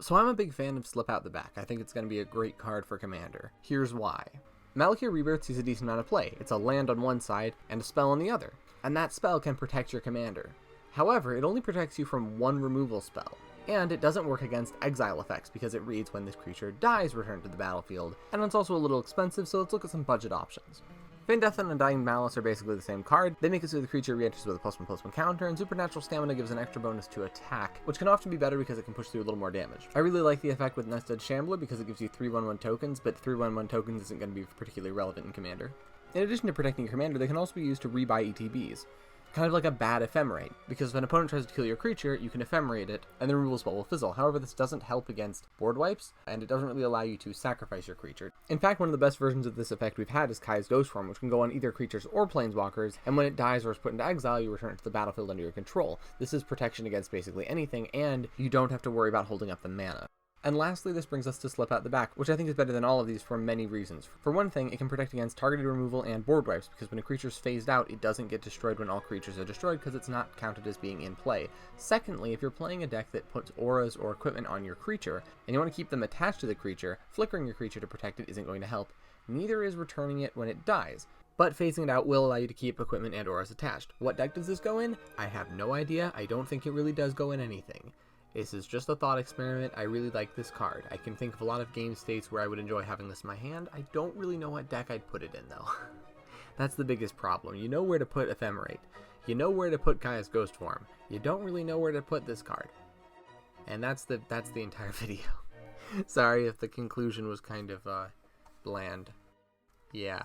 So I'm a big fan of Slip Out the Back. I think it's going to be a great card for Commander. Here's why. Malakir Rebirth sees a decent amount of play. It's a land on one side and a spell on the other, and that spell can protect your commander. However, it only protects you from one removal spell, and it doesn't work against exile effects because it reads when this creature dies, return to the battlefield, and it's also a little expensive, so let's look at some budget options. Feign Death and Undying Malice are basically the same card. They make it so the creature re-enters with a +1/+1 counter, and Supernatural Stamina gives an extra bonus to attack, which can often be better because it can push through a little more damage. I really like the effect with Nested Shambler because it gives you 3/1/1 tokens, but 3/1/1 tokens isn't going to be particularly relevant in Commander. In addition to protecting your commander, they can also be used to rebuy ETBs. Kind of like a bad Ephemerate, because if an opponent tries to kill your creature, you can Ephemerate it, and the removal spell will fizzle. However, this doesn't help against board wipes, and it doesn't really allow you to sacrifice your creature. In fact, one of the best versions of this effect we've had is Kai's Ghost Form, which can go on either creatures or planeswalkers, and when it dies or is put into exile, you return it to the battlefield under your control. This is protection against basically anything, and you don't have to worry about holding up the mana. And lastly, this brings us to Slip Out the Back, which I think is better than all of these for many reasons. For one thing, it can protect against targeted removal and board wipes, because when a creature's phased out, it doesn't get destroyed when all creatures are destroyed because it's not counted as being in play. Secondly, if you're playing a deck that puts auras or equipment on your creature, and you want to keep them attached to the creature, flickering your creature to protect it isn't going to help. Neither is returning it when it dies. But phasing it out will allow you to keep equipment and auras attached. What deck does this go in? I have no idea. I don't think it really does go in anything. This is just a thought experiment. I really like this card. I can think of a lot of game states where I would enjoy having this in my hand. I don't really know what deck I'd put it in, though. That's the biggest problem. You know where to put Ephemerate. You know where to put Kai's Ghost Form. You don't really know where to put this card. And that's the entire video. Sorry if the conclusion was kind of bland. Yeah.